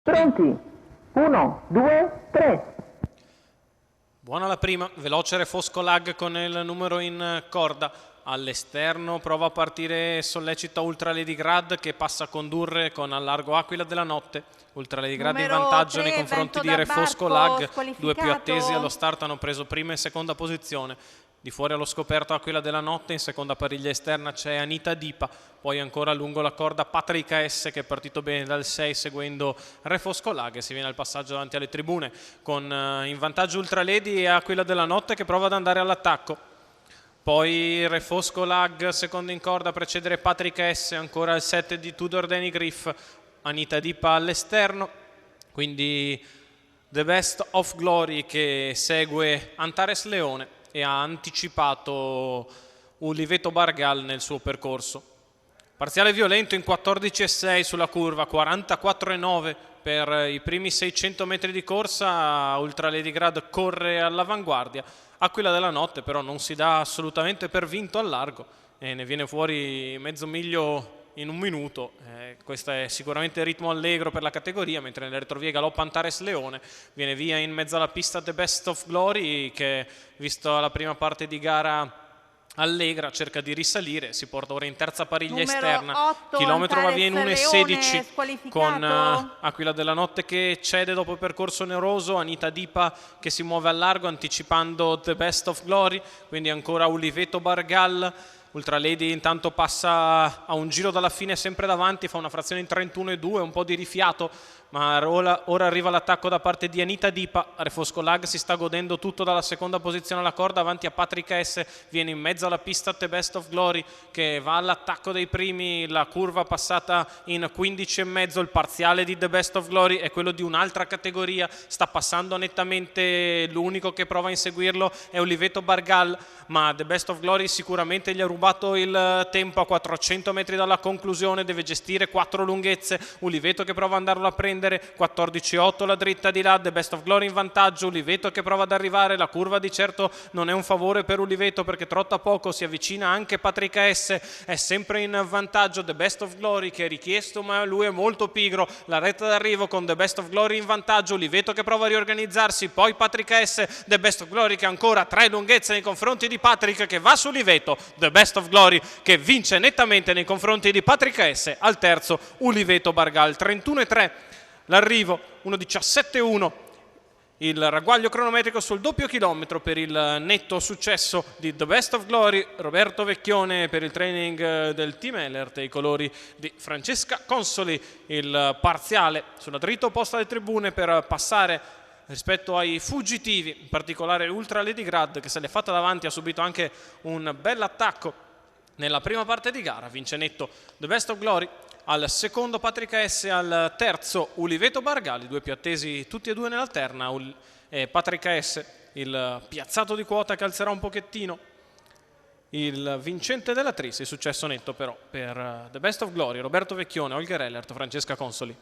Pronti? 1, 2, 3. Buona la prima, veloce Refosco Lag con il numero in corda. All'esterno prova a partire sollecita Ultra Lady Grad che passa a condurre con al largo Aquila della Notte. Ultra Lady Grad in vantaggio nei confronti di Refosco Lag. Due più attesi allo start hanno preso prima e seconda posizione. Di fuori allo scoperto Aquila della Notte, in seconda pariglia esterna c'è Anita Dipa, poi ancora lungo la corda Patrick S che è partito bene dal 6 seguendo Refosco Lag e si viene al passaggio davanti alle tribune con in vantaggio Ultra Lady e Aquila della Notte che prova ad andare all'attacco. Poi Refosco Lag, secondo in corda, a precedere Patrick S, ancora il 7 di Tudor Danny Griff, Anita Dipa all'esterno, quindi The Best of Glory che segue Antares Leone e ha anticipato Uliveto Bargal nel suo percorso. Parziale violento in 14,6 sulla curva, 44,9 per i primi 600 metri di corsa. Ultra Lady Grad corre all'avanguardia. Aquila della Notte però non si dà assolutamente per vinto al largo e ne viene fuori mezzo miglio in un minuto. Questo è sicuramente ritmo allegro per la categoria, mentre nelle retrovie galoppa Antares Leone, viene via in mezzo alla pista The Best of Glory che, visto la prima parte di gara allegra, cerca di risalire, si porta ora in terza pariglia esterna, 8, chilometro va via in 1,16 con Aquila della Notte che cede dopo il percorso oneroso, Anita Dipa che si muove al largo anticipando The Best of Glory, quindi ancora Uliveto Bargal. Ultra Lady intanto passa a un giro dalla fine sempre davanti, fa una frazione in 31,2, un po' di rifiato, ma ora arriva l'attacco da parte di Anita Dipa. Refosco Lag si sta godendo tutto dalla seconda posizione alla corda avanti a Patrick S, viene in mezzo alla pista The Best of Glory che va all'attacco dei primi, la curva passata in 15,5, il parziale di The Best of Glory è quello di un'altra categoria, sta passando nettamente, l'unico che prova a inseguirlo è Uliveto Bargal, ma The Best of Glory sicuramente gli ha rubato il tempo a 400 metri dalla conclusione, deve gestire 4 lunghezze, Uliveto che prova ad andarlo a prendere, 14,8 la dritta di là, The Best of Glory in vantaggio, Uliveto che prova ad arrivare, la curva di certo non è un favore per Uliveto perché trotta poco, si avvicina anche Patrick S, è sempre in vantaggio The Best of Glory che è richiesto ma lui è molto pigro, la retta d'arrivo con The Best of Glory in vantaggio, Uliveto che prova a riorganizzarsi, poi Patrick S, The Best of Glory che ha ancora 3 lunghezze nei confronti di Patrick che va su Uliveto, The Best of Glory che vince nettamente nei confronti di Patrick S, al terzo Uliveto Bargal, 31,3 l'arrivo, 1,17,1 il ragguaglio cronometrico sul doppio chilometro per il netto successo di The Best of Glory. Roberto Vecchione per il training del team Elert e i colori di Francesca Consoli, il parziale sulla dritta opposta alle tribune per passare rispetto ai fuggitivi, in particolare Ultra Lady Grad che se l'è fatta davanti, ha subito anche un bel attacco nella prima parte di gara, vince netto The Best of Glory, al secondo Patrick S, al terzo Uliveto Bargali, due più attesi tutti e due nell'alterna, Patrick S il piazzato di quota che alzerà un pochettino il vincente della tris, il successo netto però per The Best of Glory, Roberto Vecchione, Holger Ellert, Francesca Consoli.